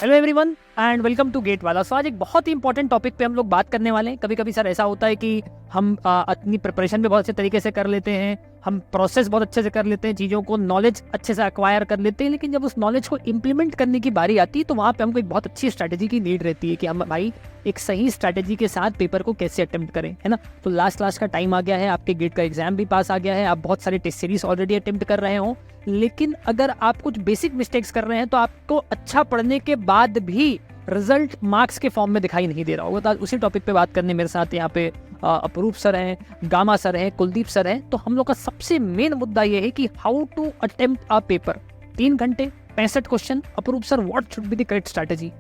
Hello everyone and welcome to GATE वाला। So आज एक बहुत ही इंपॉर्टेंट टॉपिक पे हम लोग बात करने वाले हैं। कभी कभी सर ऐसा होता है कि हम अपनी प्रिपरेशन भी बहुत अच्छे तरीके से कर लेते हैं, हम प्रोसेस बहुत अच्छे से कर लेते हैं, चीज़ों को नॉलेज अच्छे से एक्वायर कर लेते हैं, लेकिन जब उस नॉलेज को इम्प्लीमेंट करने की बारी आती है तो वहाँ पे हमको एक बहुत अच्छी स्ट्रैटेजी की नीड रहती है कि हम भाई एक सही स्ट्रैटेजी के साथ पेपर को कैसे अटेम्प्ट करें, है ना। तो लास्ट क्लास का टाइम आ गया है, आपके गेट का एग्जाम भी पास आ गया है, आप बहुत सारे टेस्ट सीरीज ऑलरेडी अटेम्प्ट कर रहे हो, लेकिन अगर आप कुछ बेसिक मिस्टेक्स कर रहे हैं तो आपको अच्छा पढ़ने के बाद भी रिजल्ट मार्क्स के फॉर्म में दिखाई नहीं दे रहा होगा। तो उसी टॉपिक पे बात करने मेरे साथ यहाँ पे अपूर्व सर हैं, गामा सर हैं, कुलदीप सर हैं। तो हम लोग का सबसे मेन मुद्दा ये है कि how to attempt a paper. 3 घंटे 65 question. Apoorv sir, what should be the correct strategy?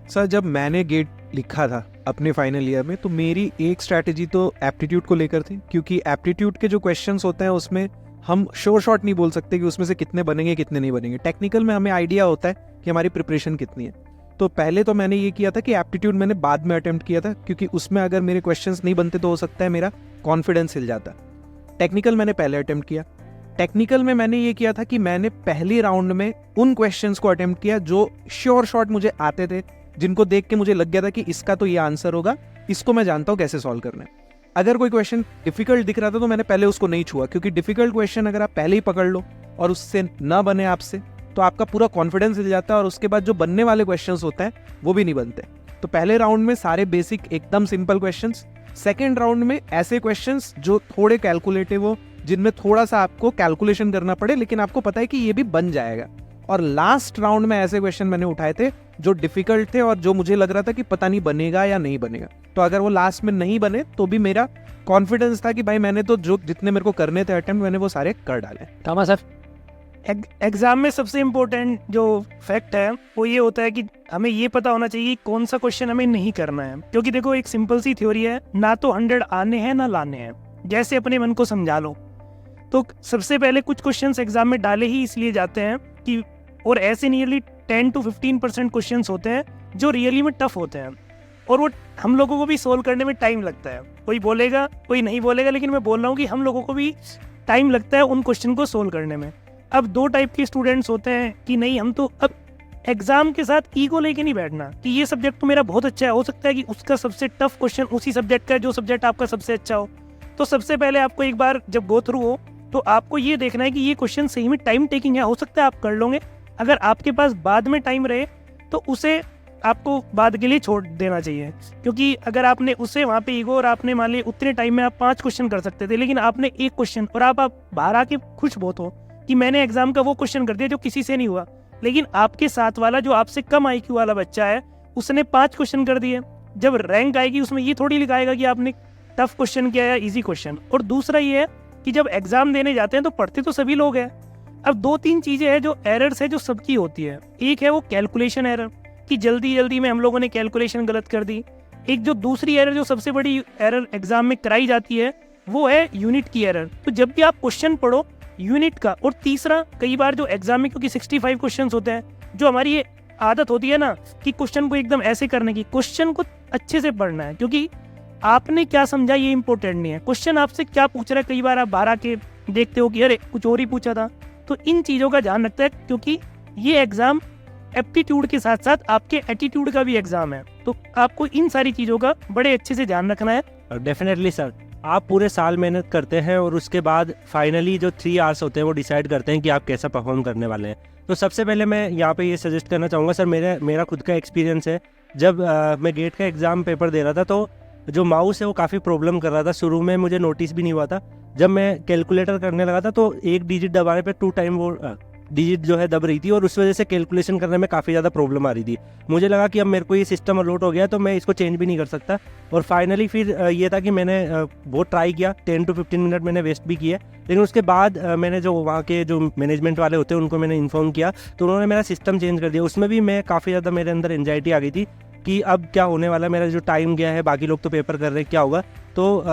Sir, जब मैंने गेट लिखा था अपने फाइनल ईयर में तो मेरी एक स्ट्रैटेजी तो एप्टीट्यूड को लेकर थी, क्योंकि एप्टीट्यूड के जो क्वेश्चंस होते हैं उसमें हम श्योर शॉट नहीं बोल सकते कि उसमें से कितने बनेंगे कितने नहीं बनेंगे। टेक्निकल में हमें आइडिया होता है कि हमारी प्रिपरेशन कितनी है। तो पहले तो मैंने ये किया था कि एप्टीट्यूड मैंने बाद में अटेम्प्ट किया था, क्योंकि उसमें अगर मेरे क्वेश्चंस नहीं बनते तो हो सकता है मेरा कॉन्फिडेंस हिल जाता। टेक्निकल मैंने पहले अटेम्प्ट किया। टेक्निकल में मैंने ये किया था कि मैंने पहले राउंड में उन क्वेश्चंस को अटेम्प्ट किया जो श्योर शॉट मुझे आते थे, जिनको देख के मुझे लग गया था कि इसका तो ये आंसर होगा, इसको मैं जानता हूँ कैसे सॉल्व करना है। अगर कोई क्वेश्चन डिफिकल्ट दिख रहा था तो मैंने पहले उसको नहीं छुआ, क्योंकि डिफिकल्ट क्वेश्चन अगर आप पहले ही पकड़ लो और उससे ना बने आपसे तो आपका पूरा कॉन्फिडेंस हिल जाता है और उसके बाद जो बनने वाले क्वेश्चंस होते हैं वो भी नहीं बनते। तो पहले राउंड में सारे बेसिक एकदम सिंपल क्वेश्चंस, सेकेंड राउंड में ऐसे क्वेश्चंस जो थोड़े कैलकुलेटिव हो, जिनमें थोड़ा सा आपको कैलकुलेशन करना पड़े लेकिन आपको पता है कि ये भी बन जाएगा, और लास्ट राउंड में ऐसे क्वेश्चन मैंने उठाए थे जो डिफिकल्ट थे और जो मुझे लग रहा था कि पता नहीं बनेगा या नहीं बनेगा। तो अगर वो लास्ट में नहीं बने तो भी मेरा कॉन्फिडेंस था कि भाई मैंने तो जो जितने मेरे को करने थे अटेम्प्ट मैंने वो सारे कर डाले। गामा सर, एग्जाम में सबसे इम्पोर्टेंट जो फैक्ट है वो ये होता है कि हमें ये पता होना चाहिए कि कौन सा क्वेश्चन हमें नहीं करना है। क्योंकि देखो, एक सिंपल सी थ्योरी है, ना तो 100 आने हैं ना लाने हैं। जैसे अपने मन को समझा लो। तो सबसे पहले कुछ क्वेश्चंस एग्जाम में डाले ही इसलिए जाते हैं कि, और ऐसे नियरली 10 to 15% क्वेश्चंस होते हैं जो रियली में टफ होते हैं, और वो हम लोगों को भी सोल्व करने में टाइम लगता है। कोई बोलेगा कोई नहीं बोलेगा, लेकिन मैं बोल रहा हूँ कि हम लोगों को भी टाइम लगता है उन क्वेश्चन को सोल्व करने में। अब 2 टाइप के स्टूडेंट्स होते हैं कि नहीं, हम तो अब एग्जाम के साथ ईगो लेके नहीं बैठना कि ये सब्जेक्ट तो मेरा बहुत अच्छा है, हो सकता है कि उसका सबसे टफ क्वेश्चन उसी सब्जेक्ट का है जो सब्जेक्ट आपका सबसे अच्छा हो। तो सबसे पहले आपको एक बार जब गो थ्रू हो तो आपको ये देखना है कि ये क्वेश्चन सही में टाइम टेकिंग है, हो सकता है आप कर लोगे। अगर आपके पास बाद में टाइम रहे तो उसे आपको बाद के लिए छोड़ देना चाहिए, क्योंकि अगर आपने उसे वहाँ पे ईगो, और आपने मान ली उतने टाइम में आप 5 क्वेश्चन कर सकते थे, लेकिन आपने एक क्वेश्चन, और आप बाहर आके खुश बहुत हो कि मैंने एग्जाम का वो क्वेश्चन कर दिया जो किसी से नहीं हुआ, लेकिन आपके साथ वाला जो आपसे कम IQ वाला बच्चा है उसने 5 क्वेश्चन कर दिए। जब रैंक आएगी उसमें ये थोड़ी लिखाएगा कि आपने टफ क्वेश्चन किया या ईजी क्वेश्चन। और दूसरा ये है कि जब एग्जाम देने जाते हैं तो पढ़ते तो सभी लोग हैं। अब 2-3 चीजें हैं जो एरर्स है जो सबकी होती है। एक है वो कैलकुलेशन एरर, कि जल्दी जल्दी में हम लोगों ने कैलकुलेशन गलत कर दी। एक जो दूसरी एरर, जो सबसे बड़ी एरर एग्जाम में कराई जाती है, वो है यूनिट की एरर। तो जब भी आप क्वेश्चन पढ़ो यूनिट का। और तीसरा, कई बार जो एग्जाम में, क्योंकि 65 क्वेश्चन होते हैं, जो हमारी ये आदत होती है ना कि क्वेश्चन को एकदम ऐसे करने की, क्वेश्चन को अच्छे से पढ़ना है, क्योंकि आपने क्या समझा ये इंपॉर्टेंट नहीं है, क्वेश्चन आपसे क्या पूछ रहा है। कई बार आप बाहर आके देखते हो कि अरे कुछ और ही पूछा था। तो इन चीज़ों का ध्यान रखता है, क्योंकि ये एग्जाम एप्टीट्यूड के साथ साथ आपके एटीट्यूड का भी एग्जाम है। तो आपको इन सारी चीज़ों का बड़े अच्छे से ध्यान रखना है। डेफिनेटली सर, आप पूरे साल मेहनत करते हैं और उसके बाद फाइनली जो 3 आवर्स होते हैं वो डिसाइड करते हैं कि आप कैसा परफॉर्म करने वाले हैं। तो सबसे पहले मैं यहाँ पे ये सजेस्ट करना चाहूँगा सर, मेरा खुद का एक्सपीरियंस है। जब मैं गेट का एग्ज़ाम पेपर दे रहा था तो जो माउस है वो काफ़ी प्रॉब्लम कर रहा था। शुरू में मुझे नोटिस भी नहीं हुआ था। जब मैं कैलकुलेटर करने लगा था तो एक डिजिट दबाने पे 2 टाइम वो डिजिट जो है दब रही थी, और उस वजह से कैलकुलेशन करने में काफ़ी ज़्यादा प्रॉब्लम आ रही थी। मुझे लगा कि अब मेरे को ये सिस्टम अलॉट हो गया तो मैं इसको चेंज भी नहीं कर सकता। और फाइनली फिर ये था कि मैंने बहुत ट्राई किया, 10 to 15 मिनट मैंने वेस्ट भी किए, लेकिन उसके बाद मैंने जो वहाँ के जो मैनेजमेंट वाले होते हैं उनको मैंने इन्फॉर्म किया, तो उन्होंने मेरा सिस्टम चेंज कर दिया। उसमें भी मैं काफ़ी ज़्यादा, मेरे अंदर एंजाइटी आ गई थी कि अब क्या होने वाला, मेरा जो टाइम गया है, बाकी लोग तो पेपर कर रहे हैं, क्या होगा। तो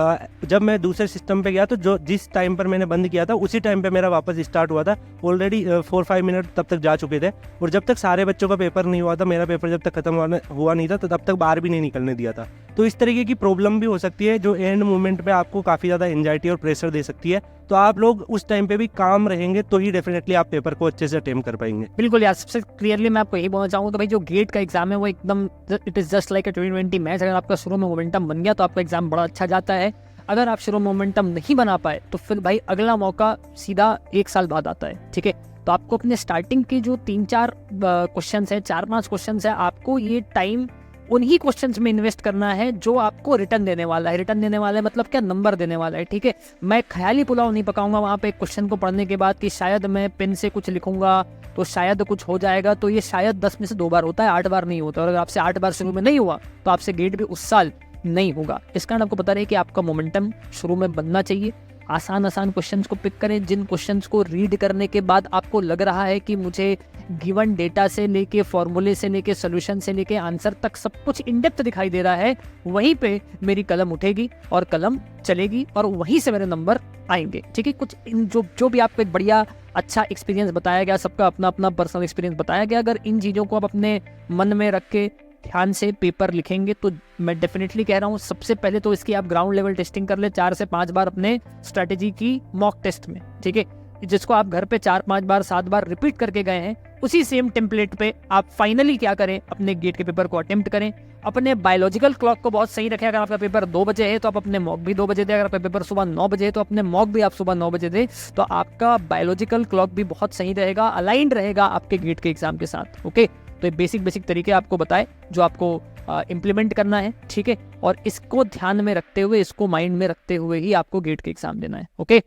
जब मैं दूसरे सिस्टम पे गया तो जो जिस टाइम पर मैंने बंद किया था उसी टाइम पे मेरा वापस स्टार्ट हुआ था। ऑलरेडी 4-5 मिनट तब तक जा चुके थे, और जब तक सारे बच्चों का पेपर नहीं हुआ था, मेरा पेपर जब तक खत्म हुआ नहीं था, तो तब तक बाहर भी नहीं निकलने दिया था। तो इस तरीके की प्रॉब्लम भी हो सकती है जो एंड मोमेंट पे आपको काफ़ी ज़्यादा एंजाइटी और प्रेशर दे सकती है। तो आप लोग उस टाइम पे भी काम रहेंगे तो ही डेफिनेटली आप पेपर को अच्छे से अटेम्प्ट कर पाएंगे। बिल्कुल यार, सबसे क्लियरली मैं आपको यही बोलना चाहूँगा कि भाई जो गेट का एग्जाम है वो एकदम it is just like a 2020 match. अगर आपका शुरू में मोमेंटम बन गया तो आपका एग्जाम बड़ा अच्छा जाता है। अगर आप शुरू में मोमेंटम नहीं बना पाए तो फिर भाई अगला मौका सीधा 1 साल बाद आता है, ठीक है। तो आपको अपने स्टार्टिंग के जो 3-4 क्वेश्चन है, 4-5 क्वेश्चन है, आपको ये टाइम उन्हीं क्वेश्चंस में इन्वेस्ट करना है जो आपको रिटर्न देने वाला है। रिटर्न देने वाला है मतलब क्या, नंबर देने वाला है, ठीक है। मैं ख्याली पुलाव नहीं पकाऊंगा वहाँ पे क्वेश्चन को पढ़ने के बाद कि शायद मैं पेन से कुछ लिखूंगा तो शायद कुछ हो जाएगा। तो ये शायद 10 में से 2 बार होता है, 8 बार नहीं होता। और अगर आपसे 8 बार शुरू में नहीं हुआ तो आपसे गेट भी उस साल नहीं होगा। इस कारण आपको पता रहे कि आपका मोमेंटम शुरू में बनना चाहिए। आसान क्वेश्चंस को पिक करें, जिन क्वेश्चंस को रीड करने के बाद आपको लग रहा है कि मुझे गिवन डेटा से लेके फॉर्मूले से लेके सोल्यूशन से लेके आंसर तक सब कुछ इन डेप्थ दिखाई दे रहा है, वहीं पे मेरी कलम उठेगी और कलम चलेगी और वहीं से मेरे नंबर आएंगे, ठीक है। कुछ जो भी आपको एक बढ़िया अच्छा एक्सपीरियंस बताया गया, सबका अपना अपना पर्सनल एक्सपीरियंस बताया गया, अगर इन चीज़ों को आप अपने मन में रख के ध्यान से पेपर लिखेंगे तो मैं डेफिनेटली कह रहा हूँ सबसे पहले तो इसकी आप ग्राउंड लेवल टेस्टिंग कर ले 4 से 5 बार अपने स्ट्रेटेजी की मॉक टेस्ट में, ठीक है। जिसको आप घर पे 4-5 बार 7 बार रिपीट करके गए हैं, उसी सेम टेम्पलेट पे आप फाइनली क्या करें, अपने गेट के पेपर को अटेम्प्ट करें। अपने बायोलॉजिकल क्लॉक को बहुत सही रखें। अगर आपका पेपर 2 बजे है तो आप अपने मॉक भी 2 बजे दें। अगर आपका पेपर सुबह 9 बजे है तो अपने मॉक भी आप सुबह 9 बजे दें। तो आपका बायोलॉजिकल क्लॉक भी बहुत सही रहेगा, अलाइंड रहेगा आपके गेट के एग्जाम के साथ, ओके। तो ये बेसिक तरीके आपको बताए जो आपको इम्प्लीमेंट करना है, ठीक है। और इसको ध्यान में रखते हुए, इसको माइंड में रखते हुए ही आपको गेट के एग्जाम देना है, ओके।